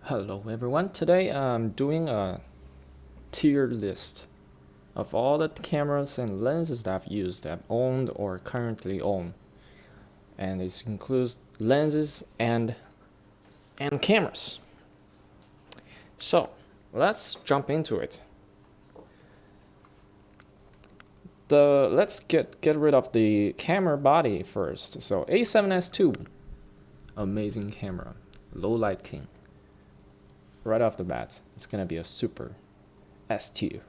Hello everyone, today I'm doing a tier list of all the cameras and lenses that I've used, that I've owned or currently own. And it includes lenses and cameras. So let's jump into it. Let's get rid of the camera body first. So A7S II, amazing camera, low light king. Right off the bat, it's gonna be a super S tier.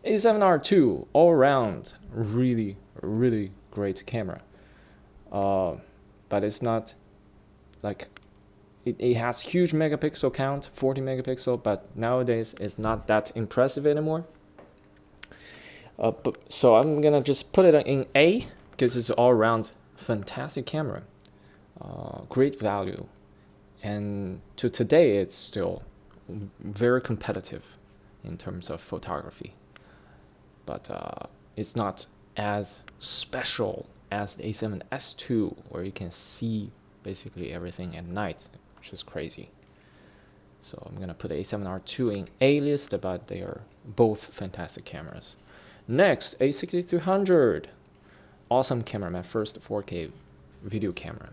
A7R II, all around, really great camera. But it's not like it has huge megapixel count, 40 megapixel, but nowadays it's not that impressive anymore. So I'm gonna just put it in A because it's all around fantastic camera, great value, and to today it's still very competitive in terms of photography, but it's not as special as the A7S II, where you can see basically everything at night, which is crazy. So I'm gonna put A7R II in A list, but they are both fantastic cameras. Next, A6300, awesome camera, my first 4K video camera.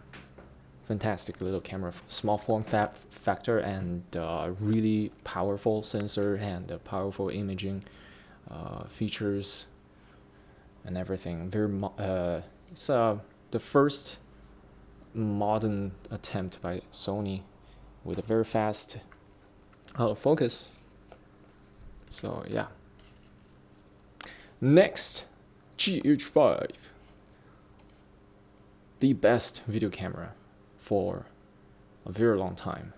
Fantastic little camera, small form factor, and really powerful sensor and powerful imaging features and everything. It's the first modern attempt by Sony with a very fast autofocus. So yeah. Next, GH5, the best video camera for a very long time.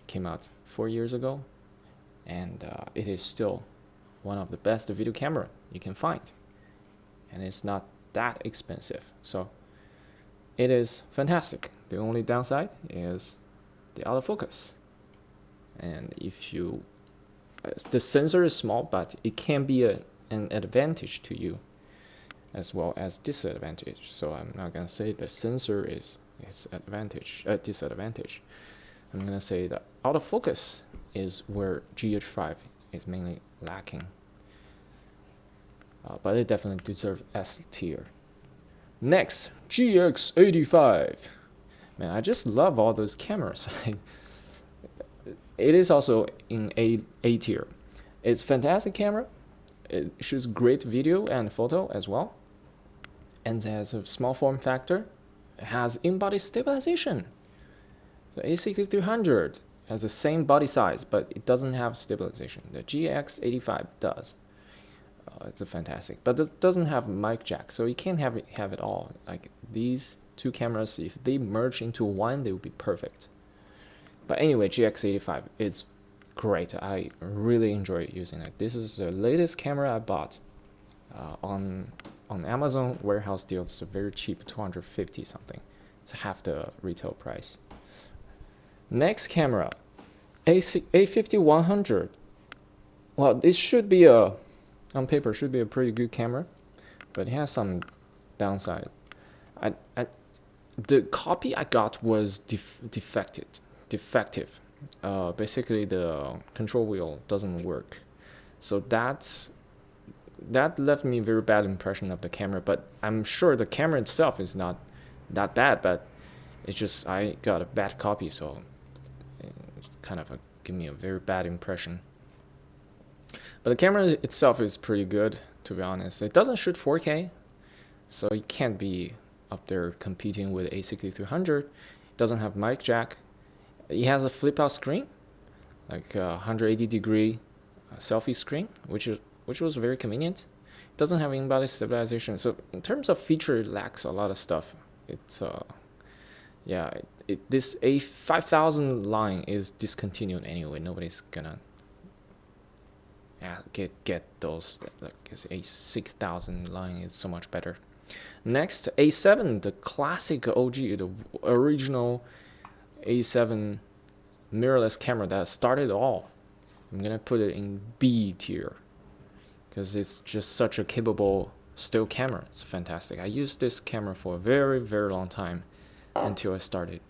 Came out 4 years ago, and it is still one of the best video camera you can find, and it's not that expensive, so it is fantastic. The only downside is the autofocus, and if you the sensor is small, but it can be an advantage to you as well as disadvantage. So I'm not gonna say the sensor is disadvantage. I'm gonna say that autofocus is where GH5 is mainly lacking, but it definitely deserves S tier. Next, GX85. Man, I just love all those cameras. It is also in A tier. It's fantastic camera. It shoots great video and photo as well, and has a small form factor. It has in-body stabilization. So A6300 has the same body size, but it doesn't have stabilization. The GX85 does. It's a fantastic, but it doesn't have mic jack, so you can't have it all. Like these two cameras, if they merge into one, they would be perfect. But anyway, GX85 is great. I really enjoy using it. This is the latest camera I bought on Amazon warehouse deal. It's a very cheap, 250 something. It's half the retail price. Next camera, A5100. Well, this should be on paper should be a pretty good camera, but it has some downside. The copy I got was defective. Basically the control wheel doesn't work, so that left me a very bad impression of the camera. But I'm sure the camera itself is not that bad, but it's just I got a bad copy, so it kind of give me a very bad impression. But the camera itself is pretty good, to be honest. It doesn't shoot 4K, so it can't be up there competing with A6300. It doesn't have mic jack. It has a flip out screen, like a 180-degree selfie screen, which was very convenient. It doesn't have in-body stabilization, so in terms of feature, it lacks a lot of stuff. It's this A5000 line is discontinued anyway. Nobody's gonna get those. Like A6000 line is so much better. Next, A7, the classic OG, the original A7 mirrorless camera that started it all. I'm gonna put it in B tier because it's just such a capable still camera. It's fantastic. I used this camera for a very long time until I started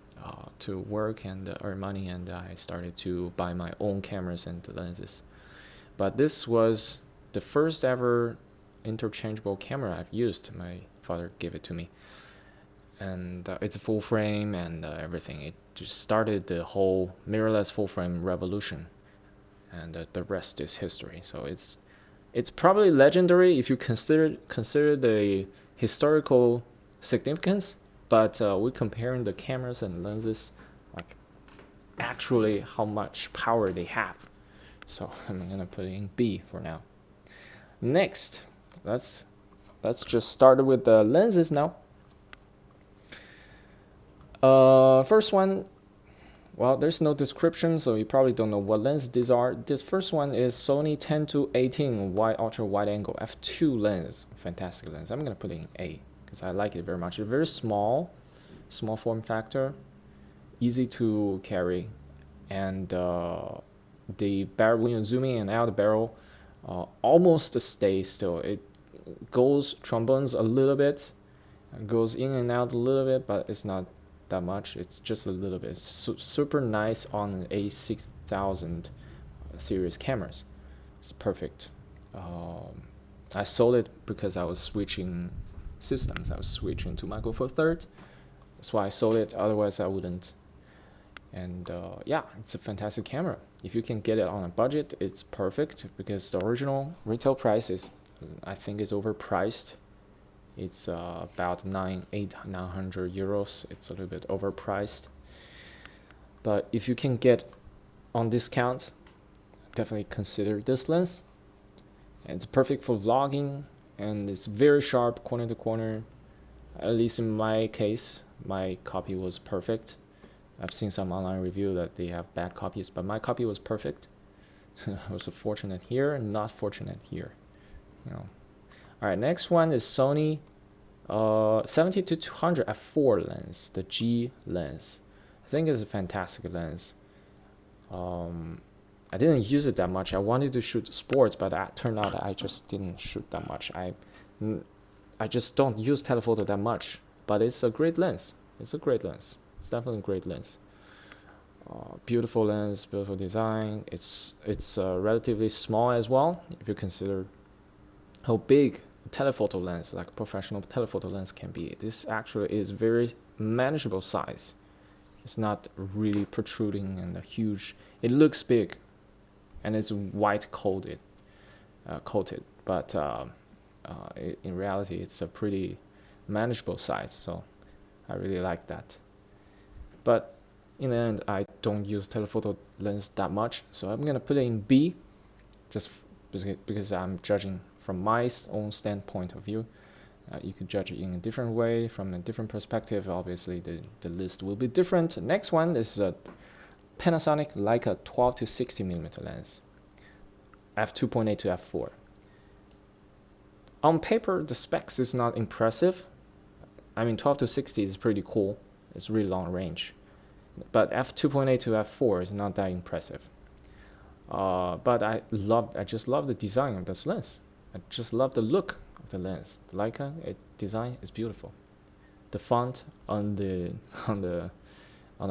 to work and earn money, and I started to buy my own cameras and lenses. But this was the first ever interchangeable camera I've used. My father gave it to me, and it's a full frame and everything. It just started the whole mirrorless full frame revolution, and the rest is history. So it's probably legendary if you consider the historical significance, but we're comparing the cameras and lenses, like actually how much power they have. So I'm gonna put it in B for now. Next, let's just start with the lenses now. First one, well, there's no description, so you probably don't know what lens these are. This first one is Sony 10-18 wide ultra wide angle f2 lens, fantastic lens. I'm gonna put it in A because I like it very much. It's very small form factor, easy to carry, and the barrel, when you zoom in and out the barrel, almost stays still. It goes trombones a little bit, goes in and out a little bit, but it's not that much. It's just a little bit. It's super nice on A6000 series cameras. It's perfect. I sold it because I was switching systems. I was switching to Micro Four Third. That's why I sold it. Otherwise, I wouldn't. And yeah, it's a fantastic camera. If you can get it on a budget, it's perfect because the original retail price is, I think, is overpriced. It's about 900 euros. It's a little bit overpriced. But if you can get on discount, definitely consider this lens. And it's perfect for vlogging, and it's very sharp corner to corner. At least in my case, my copy was perfect. I've seen some online review that they have bad copies, but my copy was perfect. I was fortunate here and not fortunate here. You know. All right, next one is Sony 70-200 f4 lens, the G lens. I think it's a fantastic lens. I didn't use it that much. I wanted to shoot sports, but that turned out that I just didn't shoot that much. I just don't use telephoto that much, but it's a great lens. It's a great lens. It's definitely a great lens. Beautiful lens, beautiful design. It's relatively small as well if you consider how big a telephoto lens, like a professional telephoto lens, can be. This actually is very manageable size. It's not really protruding and huge. It looks big, and it's white coated, but in reality, it's a pretty manageable size. So I really like that. But in the end, I don't use telephoto lens that much, so I'm gonna put it in B, just because I'm judging from my own standpoint of view. You could judge it in a different way, from a different perspective. Obviously, the list will be different. Next one is a Panasonic Leica 12-60mm lens, f2.8 to f4. On paper, the specs is not impressive. I mean, 12-60 is pretty cool. It's really long range, but f2.8 to f4 is not that impressive. But I just love the design of this lens. I just love the look of the lens. The Leica design is beautiful. The font on the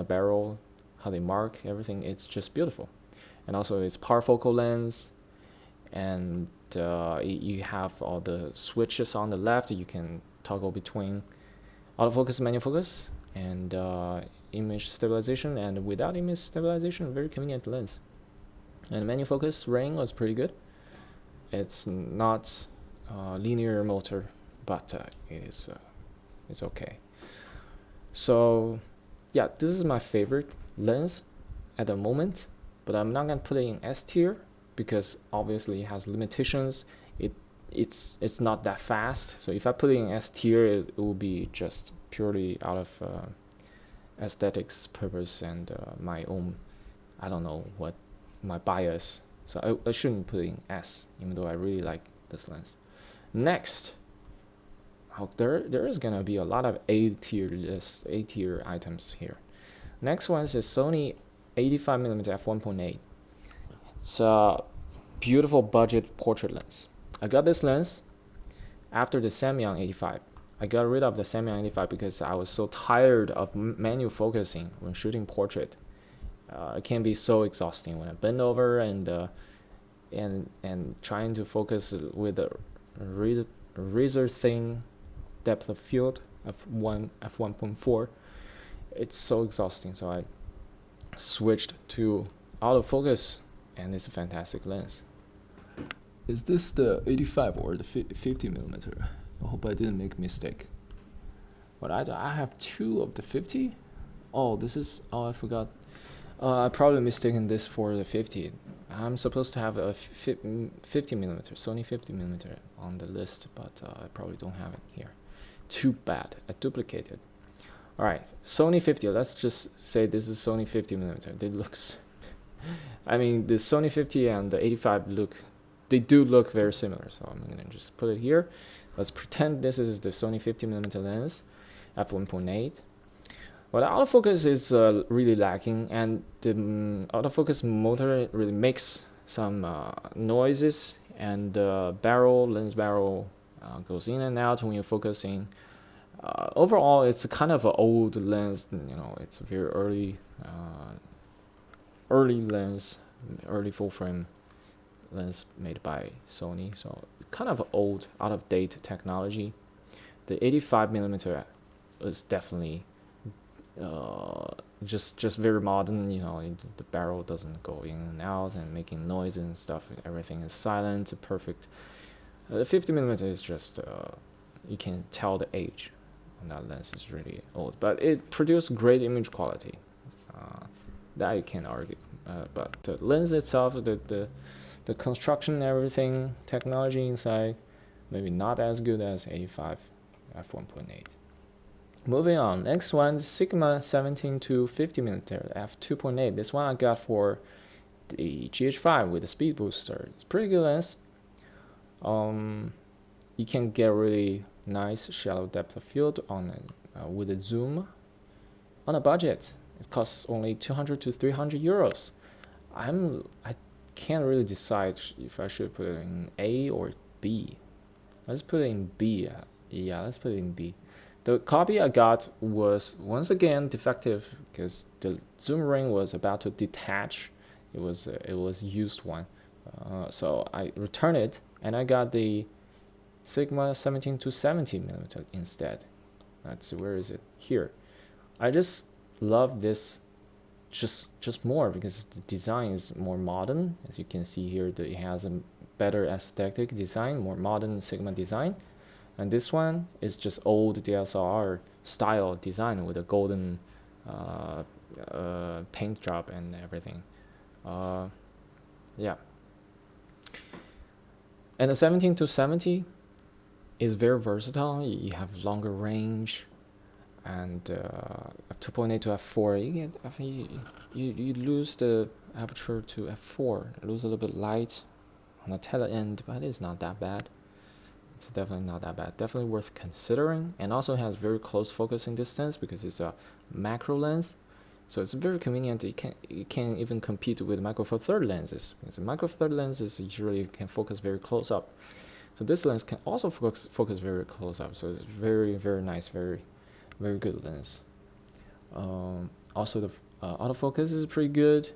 barrel, how they mark everything, it's just beautiful. And also it's parfocal lens, and you have all the switches on the left. You can toggle between autofocus, manual focus, and image stabilization. And without image stabilization, very convenient lens. And manual focus ring was pretty good. It's not linear motor, but it's okay. So yeah, this is my favorite lens at the moment, but I'm not gonna put it in S tier because obviously it has limitations. It's not that fast. So if I put it in S tier, it will be just purely out of aesthetics purpose and my own, I don't know what, my bias. So I shouldn't put it in S, even though I really like this lens. Next, there is gonna be a lot of A tier items here. Next one is a Sony 85mm f1.8. It's a beautiful budget portrait lens. I got this lens after the Samyang 85. I got rid of the Samyang 85 because I was so tired of manual focusing when shooting portrait. It can be so exhausting when I bend over and trying to focus with a razor thin depth of field f1.4. It's so exhausting, so I switched to autofocus, and it's a fantastic lens. Is this the 85 or the 50 millimeter? I hope I didn't make a mistake. But I have two of the 50. Oh, this is, oh, I forgot. I probably mistaken this for the 50. I'm supposed to have a 50 millimeter, Sony 50 millimeter on the list, but I probably don't have it here. Too bad, I duplicated. All right, Sony 50. Let's just say this is Sony 50 millimeter. They looks, I mean, the Sony 50 and the 85 they do look very similar. So I'm gonna just put it here. Let's pretend this is the Sony 50 millimeter lens, f1.8. But the autofocus is really lacking, and the autofocus motor really makes some noises, and the lens barrel goes in and out when you're focusing. Overall, it's a kind of an old lens. You know, it's a very early lens, early full frame lens made by Sony. So kind of old, out of date technology. The 85 millimeter is definitely just very modern. You know, the barrel doesn't go in and out and making noise and stuff. Everything is silent, perfect. The 50 millimeter is just you can tell the age on that lens is really old, but it produced great image quality. That you can't argue. But the lens itself, the construction and everything, technology inside, maybe not as good as 85 f1.8. Moving on, next one, Sigma 17 to 50 millimeter f2.8. This one I got for the GH5 with the speed booster. It's pretty good lens. You can get really nice shallow depth of field on it with a zoom on a budget. It costs only 200 to 300 euros. I can't really decide if I should put it in A or B. Let's put it in B. Yeah, let's put it in B. The copy I got was once again defective because the zoom ring was about to detach. It was used one, so I returned it and I got the Sigma 17 to 70 millimeter instead. Let's see, where is it? Here. I just love this just more because the design is more modern. As you can see here, it has a better aesthetic design, more modern Sigma design. And this one is just old DSLR style design with a golden paint job and everything. Yeah. And the 17 to 70 is very versatile. You have longer range, and f2.8 to f4. You lose the aperture to f4, lose a little bit light on the tail end, but it's not that bad. It's definitely not that bad. Definitely worth considering, and also has very close focusing distance because it's a macro lens, so it's very convenient. You can even compete with micro four third lenses because the micro four third lenses usually can focus very close up. So this lens can also focus very close up. So it's very nice, very good lens. Also the autofocus is pretty good.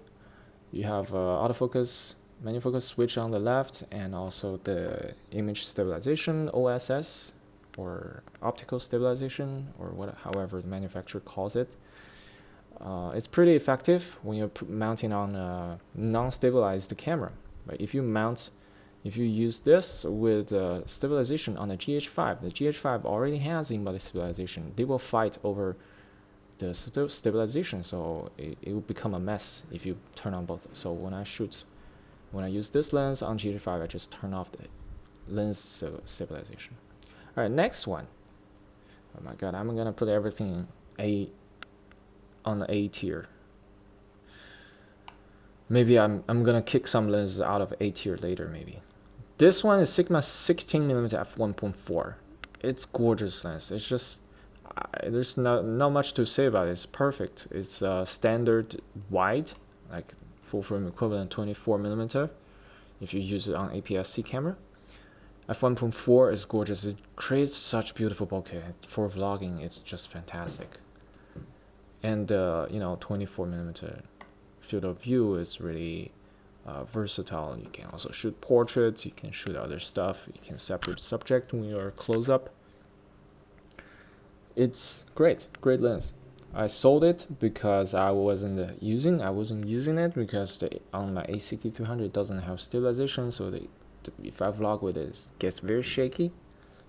You have autofocus, manual focus switch on the left, and also the image stabilization, OSS, or optical stabilization, or however the manufacturer calls it. It's pretty effective when you're mounting on a non-stabilized camera. But if you use this with stabilization on the GH5, the GH5 already has embodied stabilization. They will fight over the stabilization, so it will become a mess if you turn on both. So when I use this lens on GH5, I just turn off the lens stabilization. All right, next one. Oh my God, I'm gonna put everything on the A tier. Maybe I'm gonna kick some lenses out of A tier later. Maybe. This one is Sigma 16mm f1.4. It's gorgeous lens. It's just there's not much to say about it. It's perfect. It's standard wide, like full frame equivalent 24mm if you use it on APS-C camera. f1.4 is gorgeous. It creates such beautiful bokeh. For vlogging, it's just fantastic. And you know, 24mm field of view is really versatile. You can also shoot portraits, you can shoot other stuff, you can separate subject when you're close up. It's great lens. I sold it because I wasn't using it because on my A6300 it doesn't have stabilization, so if I vlog with it, it gets very shaky.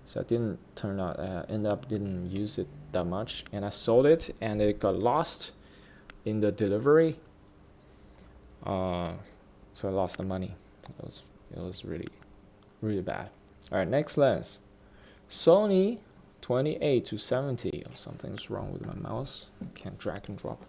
So I didn't didn't use it that much, and I sold it, and it got lost in the delivery. So I lost the money. It was really bad. All right, next lens, Sony 28-70. Oh, something's wrong with my mouse. Can't drag and drop.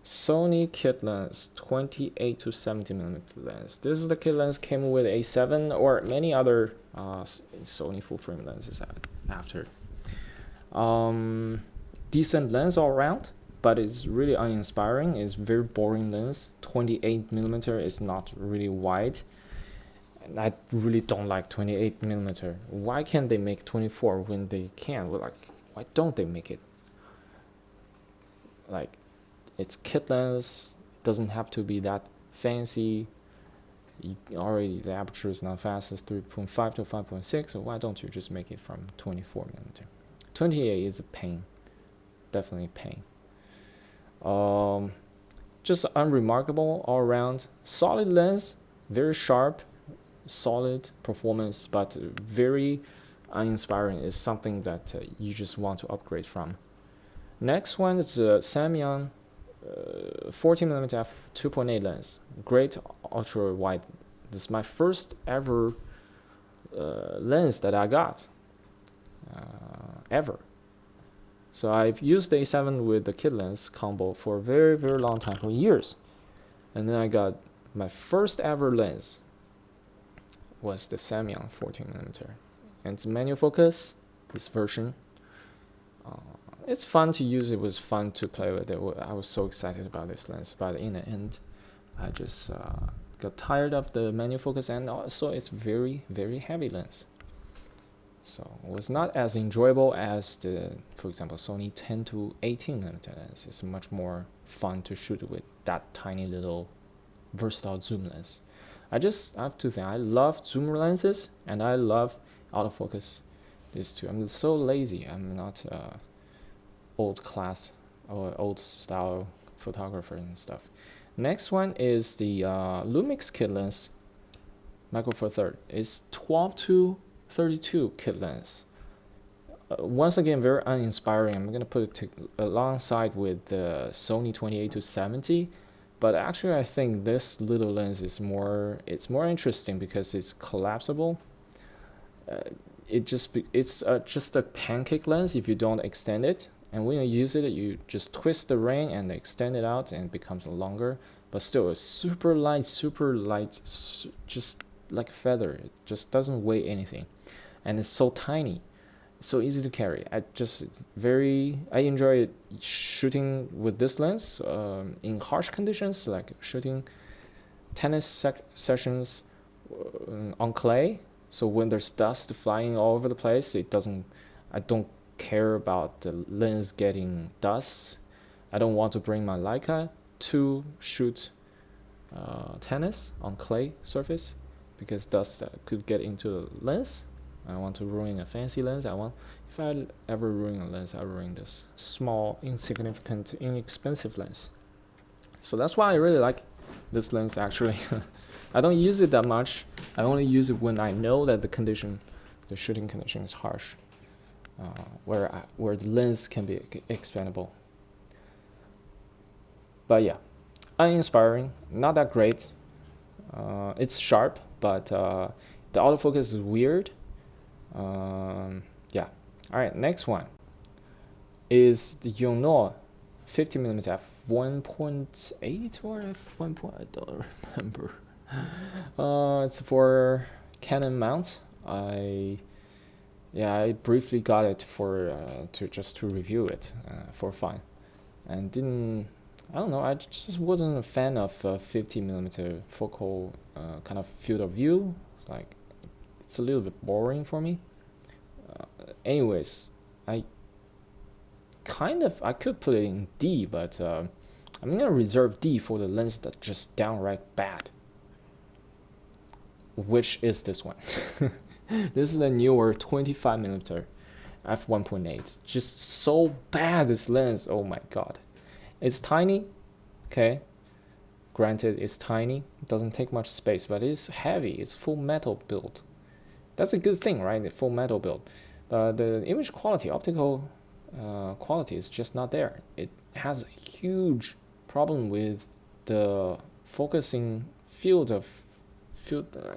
Sony kit lens, 28-70mm lens. This is the kit lens, came with A7 or many other Sony full frame lenses after. Decent lens all around, but it's really uninspiring. It's very boring lens. 28mm is not really wide. And I really don't like 28mm. Why can't they make 24 when they can? Well, like, why don't they make it? Like, it's kit lens, doesn't have to be that fancy. Already the aperture is not fast as 3.5 to 5.6, so why don't you just make it from 24mm? 28 is a pain, definitely a pain. Just unremarkable all around. Solid lens, very sharp, solid performance, but very uninspiring. Is something that you just want to upgrade from. Next one is Samyang 14mm f2.8 lens, great ultra wide. This is my first ever lens that I got ever. So I've used the A7 with the kit lens combo for a very long time, for years, and then I got my first ever lens was the Samyang 14mm, and it's manual focus. This version. It's fun to use. It was fun to play with it. I was so excited about this lens, but in the end, I just got tired of the manual focus, and also it's very heavy lens. So it was not as enjoyable as the, for example, Sony 10-18mm lens. It's much more fun to shoot with that tiny little versatile zoom lens. I have two things. I love zoom lenses and I love autofocus. These two. I'm so lazy. I'm not old class or old style photographer and stuff. Next one is the Lumix kit lens, Micro Four Third. It's 12-32 kit lens. Once again, very uninspiring. I'm gonna put it alongside with the Sony 28-70. But actually, I think this little lens is more interesting because it's collapsible. It's just a pancake lens if you don't extend it. And when you use it, you just twist the ring and extend it out, and it becomes longer. But still, it's super light, just like a feather. It just doesn't weigh anything, and it's so tiny. So easy to carry. I enjoy shooting with this lens in harsh conditions, like shooting tennis sessions on clay. So when there's dust flying all over the place, I don't care about the lens getting dust. I don't want to bring my Leica to shoot tennis on clay surface because dust could get into the lens. I want to ruin a fancy lens. If I ever ruin a lens, I ruin this small, insignificant, inexpensive lens. So that's why I really like this lens actually. I don't use it that much. I only use it when I know that the shooting condition is harsh, where the lens can be expandable. But yeah, uninspiring, not that great. It's sharp, but the autofocus is weird. Yeah. All right. Next one is the Yongnuo 50mm f1.8 or f1. I don't remember. It's for Canon mount. I briefly got it to review it for fun, and I don't know. I just wasn't a fan of 50mm focal kind of field of view. It's like it's a little bit boring for me. Anyways, I could put it in D, but I'm gonna reserve D for the lens that's just downright bad, which is this one. This is the newer 25mm f1.8. Just so bad, this lens. Oh my god. It's tiny, okay. Granted, it's tiny, it doesn't take much space, but it's heavy. It's full metal build. That's a good thing, right? The full metal build. But the image quality, optical quality is just not there. It has a huge problem with the focusing field.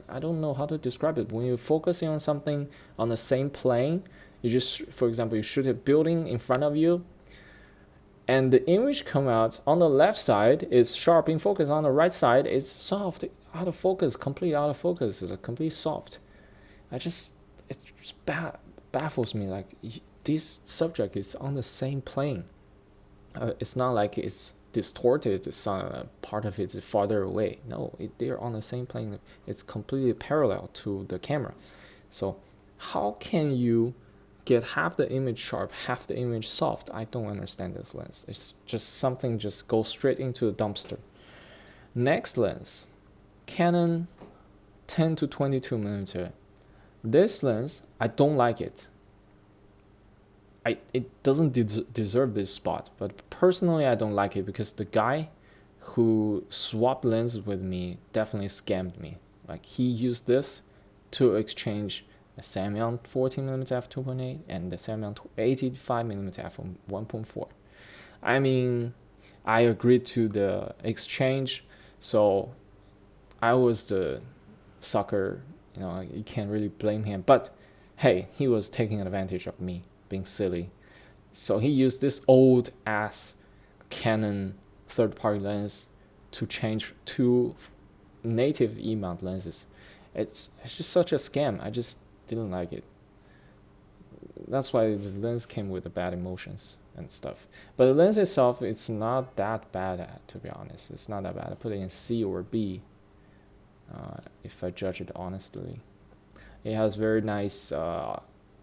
I don't know how to describe it. When you're focusing on something on the same plane, you just, for example, you shoot a building in front of you, and the image come out on the left side is sharp in focus, on the right side it's soft, out of focus, completely out of focus, it's completely soft. It just baffles me. Like, this subject is on the same plane. It's not like it's distorted, some part of it is farther away. No, they're on the same plane. It's completely parallel to the camera. So how can you get half the image sharp, half the image soft? I don't understand this lens. It's just something just goes straight into the dumpster. Next lens, Canon 10 to 22mm. This lens, I don't like it. It doesn't deserve this spot, but personally I don't like it because the guy who swapped lenses with me definitely scammed me. Like, he used this to exchange the Samyang 14mm f2.8 and the Samyang 85mm f1.4. I mean, I agreed to the exchange, so I was the sucker. You know, you can't really blame him. But hey, he was taking advantage of me being silly. So he used this old ass Canon third-party lens to change two native E-mount lenses. It's just such a scam. I just didn't like it. That's why the lens came with the bad emotions and stuff. But the lens itself, it's not that bad, to be honest. It's not that bad. I put it in C or B, if I judge it honestly. It has very nice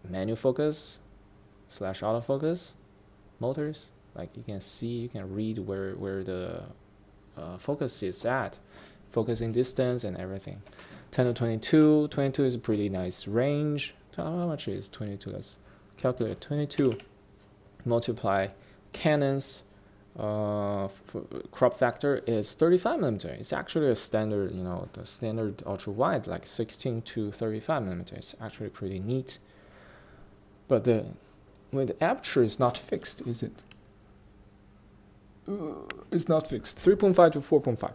manual focus / autofocus motors. Like, you can see, you can read where the focus is at, focusing distance and everything. 10 to 22. 22 is a pretty nice range. How much is 22? Let's calculate. 22 multiply Canon's crop factor is 35mm. It's actually a standard, you know, the standard ultra wide, like 16 to 35mm. It's actually pretty neat. But the aperture is not fixed, is it? It's not fixed. 3.5 to 4.5.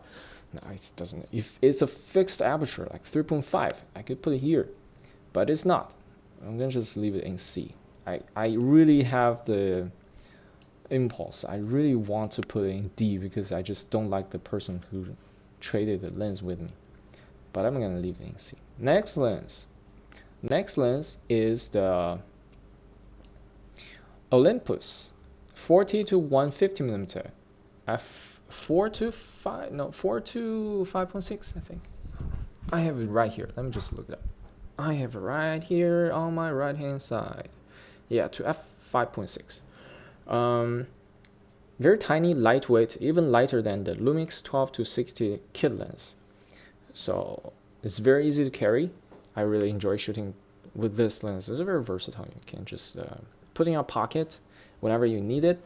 No, it doesn't. If it's a fixed aperture, like 3.5, I could put it here, but it's not. I'm gonna just leave it in C. I really have the impulse. I really want to put it in D because I just don't like the person who traded the lens with me. But I'm gonna leave it in C. Next lens. Next lens is the Olympus 40 to 150mm f4 to 5, no, 4 to 5.6, I think. I have it right here. Let me just look it up. I have it right here on my right hand side. Yeah, to f5.6. Very tiny, lightweight, even lighter than the Lumix 12 to 60 kit lens. So it's very easy to carry. I really enjoy shooting with this lens. It's very versatile. You can just put in your pocket whenever you need it.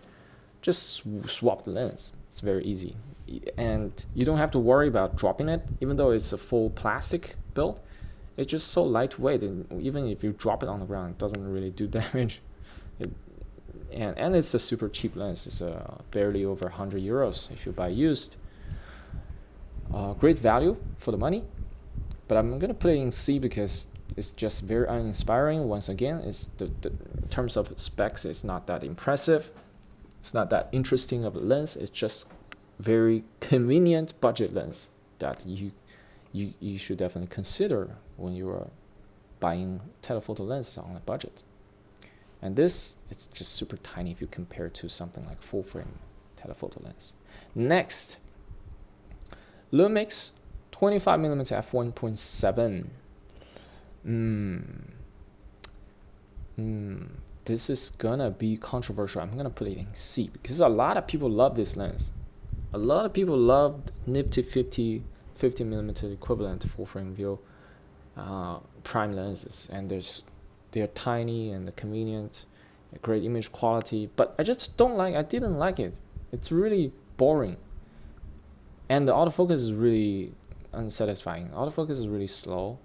Just swap the lens. It's very easy, and you don't have to worry about dropping it. Even though it's a full plastic build, it's just so lightweight, and even if you drop it on the ground, it doesn't really do damage. And it's a super cheap lens. It's barely over 100 euros if you buy used. Great value for the money, but I'm gonna put it in C because it's just very uninspiring. Once again, it's in terms of specs, it's not that impressive. It's not that interesting of a lens. It's just very convenient budget lens that you should definitely consider when you are buying telephoto lenses on a budget. And this, it's just super tiny if you compare it to something like full frame telephoto lens. Next, Lumix 25mm f1.7. This is gonna be controversial. I'm gonna put it in C because a lot of people love this lens. A lot of people love nifty 50mm equivalent full frame view prime lenses, and they're tiny and convenient, great image quality. But I just don't like. I didn't like it. It's really boring, and the autofocus is really unsatisfying. Autofocus is really slow.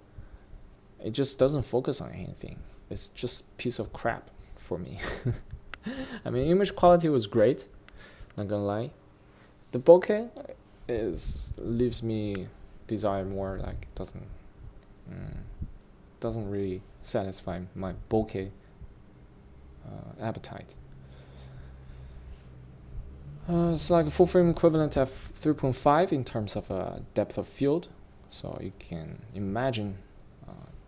It just doesn't focus on anything. It's just a piece of crap for me. I mean, image quality was great, not gonna lie. The bokeh leaves me desire more, like doesn't really satisfy my bokeh appetite. It's like a full frame equivalent f3.5 in terms of depth of field, so you can imagine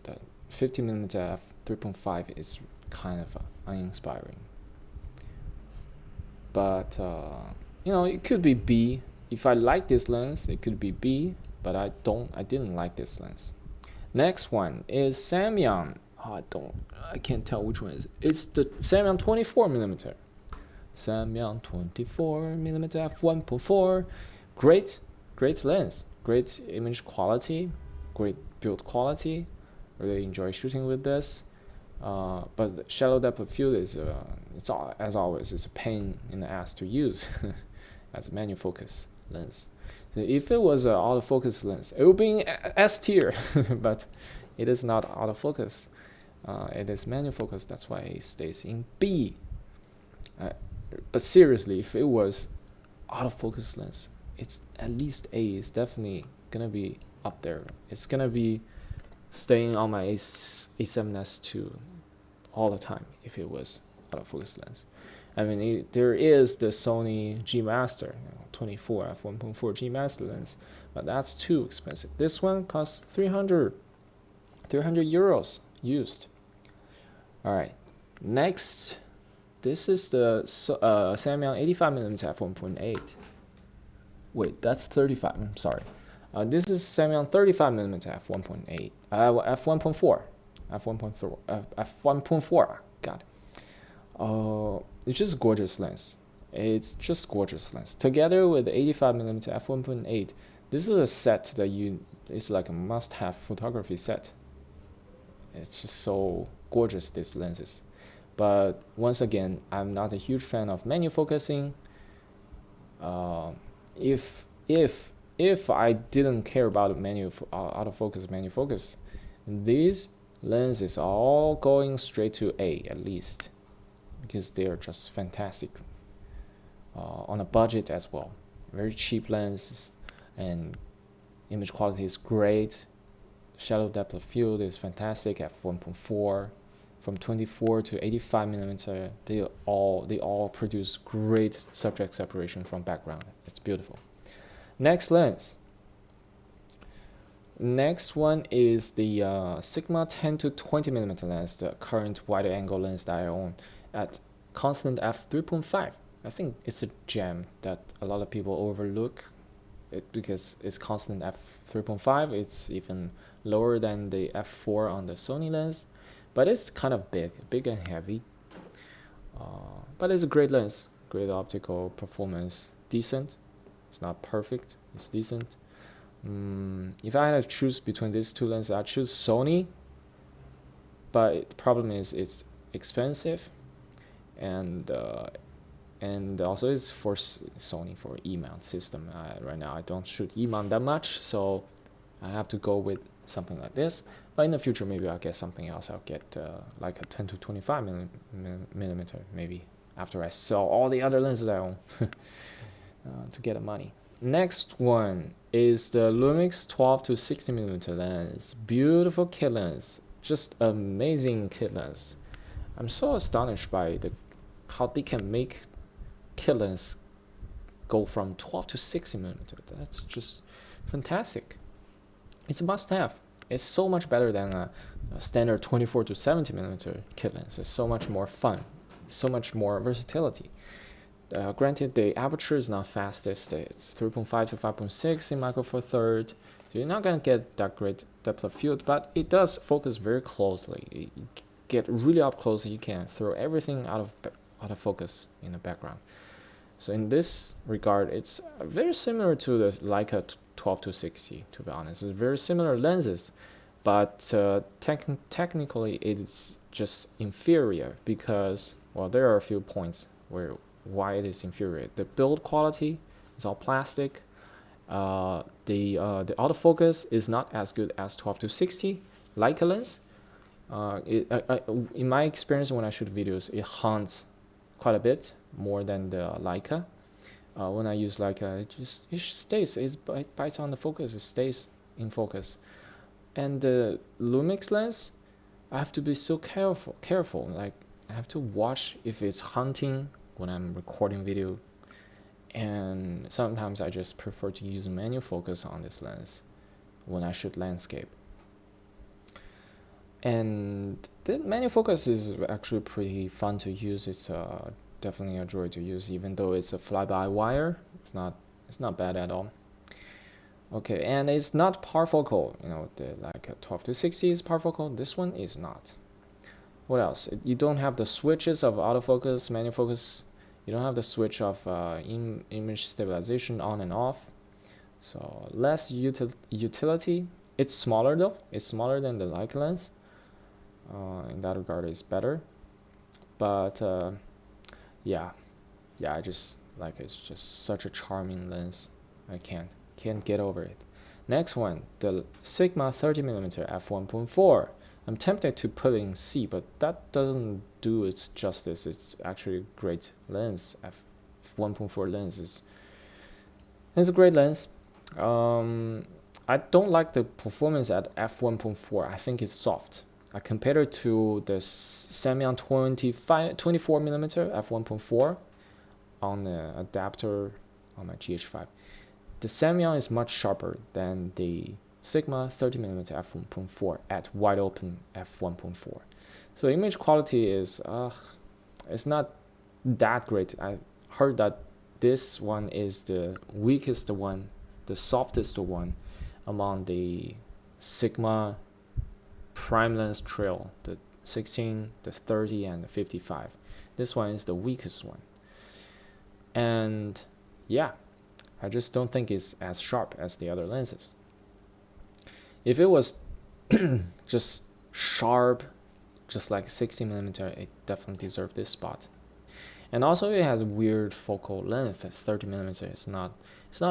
that 50mm f3.5 is kind of uninspiring. But you know, it could be B. If I like this lens, it could be B, but I didn't like this lens. Next one is Samyang. I can't tell which one it is. It's the Samyang 24mm. Samyang 24mm f1.4. Great lens, great image quality, great build quality. Really enjoy shooting with this. But shallow depth of field is as always, it's a pain in the ass to use as a manual focus lens. So if it was an autofocus lens, it would be in S tier, but it is not autofocus. It is manual focus. That's why it stays in B. But seriously, if it was autofocus lens, it's at least A. It's definitely gonna be up there. It's gonna be staying on my A7S2 all the time if it was autofocus lens. I mean, there is the Sony G Master 24 f1.4 G Master lens, but that's too expensive. This one costs 300 euros used. All right, next, this is the Samyang 85mm f1.8. Wait, that's 35. I'm sorry. This is Samyang 35mm f1.8, f1.4. God. It's just gorgeous lens. It's just gorgeous lens. Together with the 85mm f1.8, this is a set that it's like a must-have photography set. It's just so gorgeous, these lenses. But once again, I'm not a huge fan of manual focusing. If I didn't care about autofocus, manual focus, these lenses are all going straight to A at least, because they are just fantastic on a budget as well. Very cheap lenses, and image quality is great. Shallow depth of field is fantastic. f1.4 from 24 to 85mm, they all produce great subject separation from background. It's beautiful. Next lens. Next one is the Sigma 10 to 20mm lens, the current wider angle lens that I own at constant f3.5. I think it's a gem that a lot of people overlook it because it's constant f3.5. It's even lower than the f4 on the Sony lens, but it's kind of big and heavy. But it's a great lens, great optical performance, decent. It's not perfect, it's decent. If I had to choose between these two lenses, I'd choose Sony, but the problem is it's expensive, and also it's for Sony for E-mount system. Right now I don't shoot E-mount that much, so I have to go with something like this. But in the future, maybe I'll get something else. I'll get like a 10 to 25mm maybe, after I sell all the other lenses I own to get the money. Next one is the Lumix 12 to 60mm lens. Beautiful kit lens, just amazing kit lens. I'm so astonished by how they can make kit lens go from 12 to 60mm. That's just fantastic. It's a must-have. It's so much better than a standard 24 to 70mm kit lens. It's so much more fun, so much more versatility. Granted, the aperture is not fastest. It's 3.5 to 5.6 in micro four third. So you're not gonna get that great depth of field, but it does focus very closely. You get really up close, you can throw everything out of focus in the background. So in this regard, it's very similar to the Leica 12 to 60, to be honest. It's very similar lenses, but technically it's just inferior because, well, there are a few points why it is inferior. The build quality is all plastic. The autofocus is not as good as 12 to 60 Leica lens. In my experience, when I shoot videos, it haunts quite a bit more than the Leica. When I use Leica, it stays. It bites on the focus. It stays in focus. And the Lumix lens, I have to be so careful. Like I have to watch if it's hunting when I'm recording video. And sometimes I just prefer to use manual focus on this lens when I shoot landscape. And the manual focus is actually pretty fun to use. It's definitely a joy to use, even though it's a fly-by-wire. It's not bad at all. Okay, and it's not parfocal. You know, like 12 to 60 is parfocal. This one is not. What else? You don't have the switches of autofocus, manual focus. You don't have the switch of image stabilization on and off. So less utility. It's smaller though. It's smaller than the Leica lens. In that regard, it's better. But yeah, I just like it's just such a charming lens. I can't get over it. Next one, the Sigma 30mm f1.4. I'm tempted to put in C, but that doesn't do its justice. It's actually a great lens. f1.4 lens it's a great lens. I don't like the performance at f1.4. I think it's soft. I compare it to the Samyang 24mm f1.4 on the adapter on my GH5. The Samyang is much sharper than the Sigma 30mm f1.4 at wide open f1.4. So image quality is it's not that great. I heard that this one is the weakest one, the softest one among the Sigma prime lens trail, the 16, the 30, and the 55. This one is the weakest one. And yeah, I just don't think it's as sharp as the other lenses. If it was just sharp, just like 60mm, it definitely deserved this spot. And also it has weird focal length at 30mm. It's not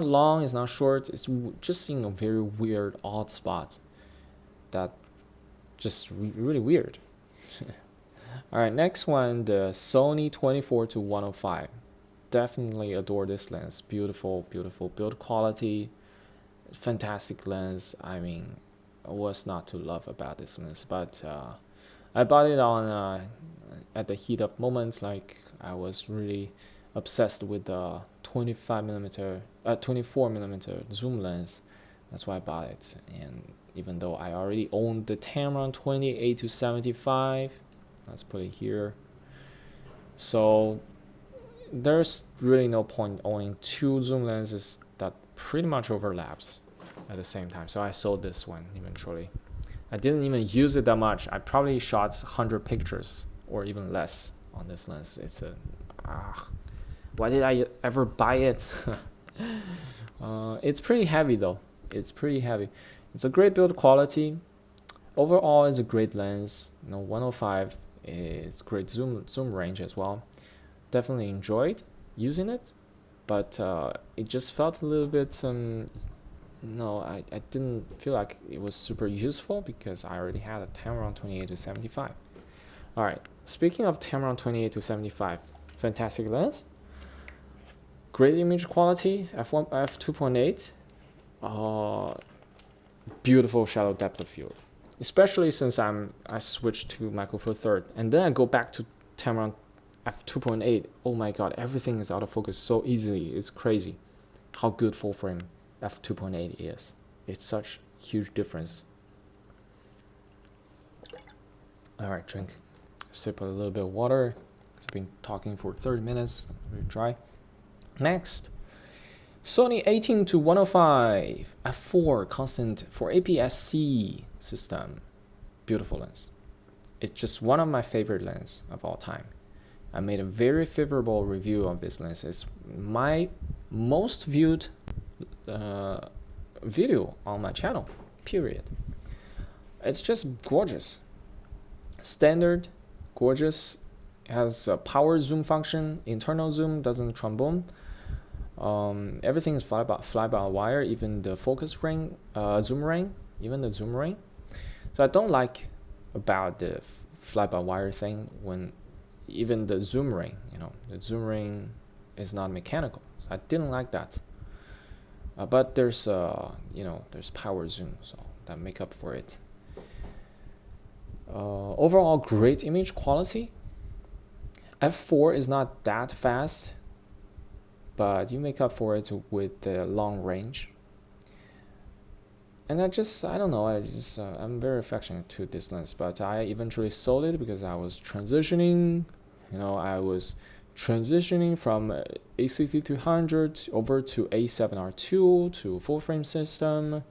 long, it's not short, it's just in a very weird, odd spot that just really weird. All right, next one, the Sony 24-105. Definitely adore this lens. Beautiful build quality, fantastic lens. I mean, what's not to love about this lens? But I bought it on at the heat of moments. Like I was really obsessed with the 24mm zoom lens. That's why I bought it. And even though I already owned the Tamron 28-75, let's put it here. So there's really no point owning two zoom lenses that pretty much overlaps at the same time. So I sold this one eventually. I didn't even use it that much. I probably shot 100 pictures or even less on this lens. It's a why did I ever buy it? It's pretty heavy though. It's pretty heavy. It's a great build quality. Overall, it's a great lens. 105 is great zoom range as well. Definitely enjoyed using it, but it just felt a little bit I didn't feel like it was super useful because I already had a Tamron 28-75. All right, speaking of Tamron 28-75, fantastic lens, great image quality, f2.8, beautiful shallow depth of field, especially since I switched to Micro Four Third and then I go back to Tamron f2.8. Oh my god, everything is out of focus so easily. It's crazy how good full frame f2.8 is. It's such huge difference. All right, sip a little bit of water. I've been talking for 30 minutes. Very dry. Next, Sony 18 to 105 f4 constant for APS-C system. Beautiful lens. It's just one of my favorite lenses of all time. I made a very favorable review of this lens. It's my most viewed video on my channel, period. It's just gorgeous. Standard, gorgeous. It has a power zoom function, internal zoom, doesn't trombone. Everything is fly-by-wire, even the focus ring, zoom ring, even the zoom ring. So I don't like about the fly-by-wire thing when even the zoom ring, the zoom ring is not mechanical. So I didn't like that. But there's there's power zoom, so that make up for it. Overall, great image quality. f4 is not that fast, but you make up for it with the long range. And I don't know, I'm very affectionate to this lens, but I eventually sold it because I was transitioning. I was transitioning from A6300 over to A7R2 to full frame system,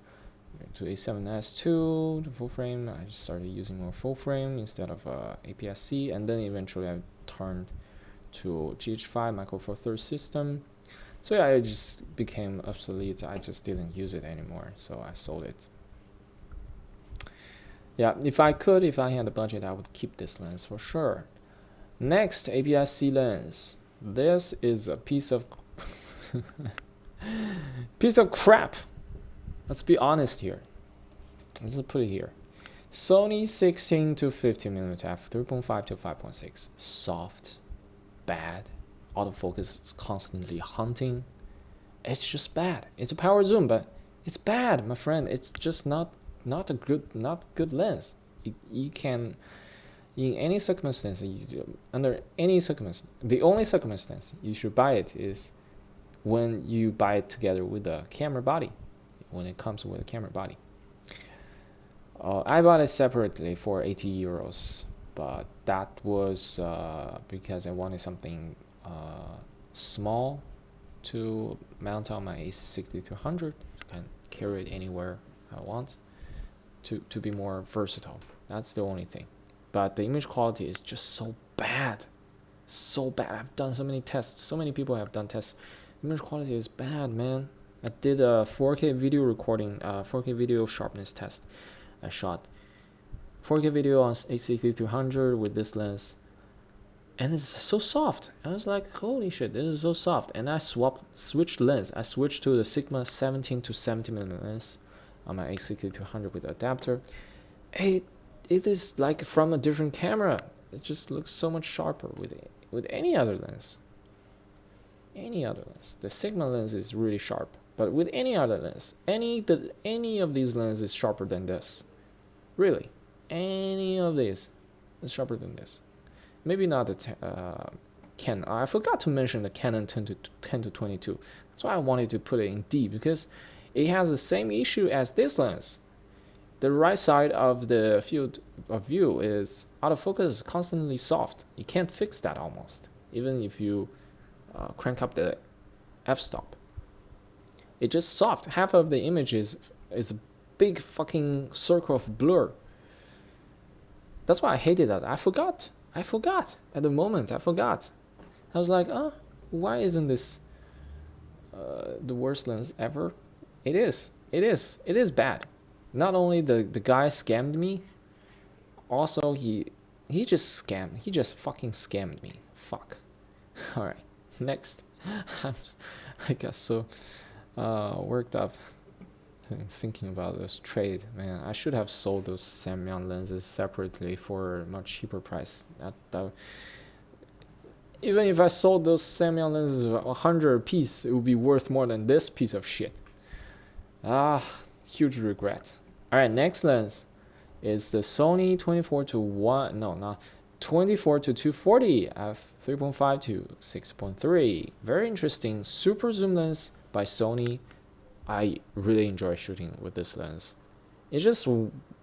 to A7S2 to full frame. I just started using more full frame instead of APS-C, and then eventually I turned to GH5 Micro Four Thirds system. So yeah, it just became obsolete. I just didn't use it anymore, so I sold it. Yeah, if I had the budget, I would keep this lens for sure. Next, APS-C lens. This is a piece of crap. Let's be honest here. Let's just put it here. Sony 16 to 50mm f 3.5 to 5.6. Soft, bad. Autofocus is constantly hunting. It's just bad. It's a power zoom, but it's bad, my friend. It's just not a good lens. You can, in any circumstance, under any circumstance, the only circumstance you should buy it is when you buy it together with the camera body. When it comes with a camera body. I bought it separately for 80 euros, but that was because I wanted something small to mount on my A6300. I can carry it anywhere I want to be more versatile. That's the only thing. But the image quality is just so bad. So bad. I've done so many tests. So many people have done tests. Image quality is bad, man. I did a 4K video recording, 4K video sharpness test. I shot 4K video on A6300 with this lens, and it's so soft. I was like, holy shit, this is so soft. And I switched lens. I switched to the Sigma 17 to 70mm lens on my A6200 with adapter. It is like from a different camera. It just looks so much sharper with any other lens. Any other lens. The Sigma lens is really sharp, but with any other lens, any of these lenses is sharper than this. Really, any of these is sharper than this. Maybe not the Canon. I forgot to mention the Canon 10 to 22. That's why I wanted to put it in D, because it has the same issue as this lens. The right side of the field of view is out of focus, constantly soft. You can't fix that almost, even if you crank up the f-stop. It's just soft. Half of the image is a big fucking circle of blur. That's why I hated that. I forgot at the moment. I forgot. I was like, why isn't this the worst lens ever? It is bad. Not only the guy scammed me, also he just fucking scammed me. Fuck. All right, next. I got so worked up thinking about this trade. Man, I should have sold those Samyang lenses separately for a much cheaper price. Even if I sold those Samyang lenses 100 a piece, it would be worth more than this piece of shit. Huge regret. All right, next lens is the Sony 24 to 240 f 3.5 to 6.3. Very interesting super zoom lens by Sony. I really enjoy shooting with this lens. It's just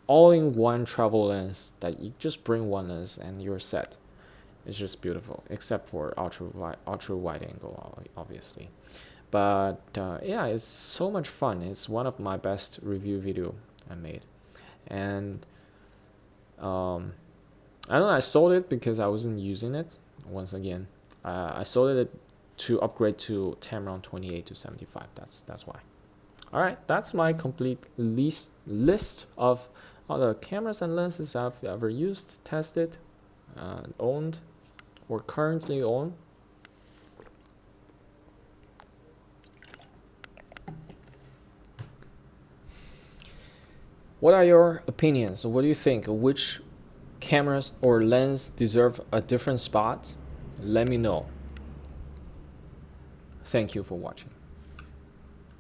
all-in-one travel lens that you just bring one lens and you're set. It's just beautiful, except for ultra wide angle, obviously. But yeah, it's so much fun. It's one of my best review video I made. And I don't know, I sold it because I wasn't using it. Once again, I sold it to upgrade to Tamron 28 to 75. That's why. All right, that's my complete list of all the cameras and lenses I've ever used, tested, owned, or currently own. What are your opinions? What do you think? Which cameras or lens deserve a different spot? Let me know. Thank you for watching.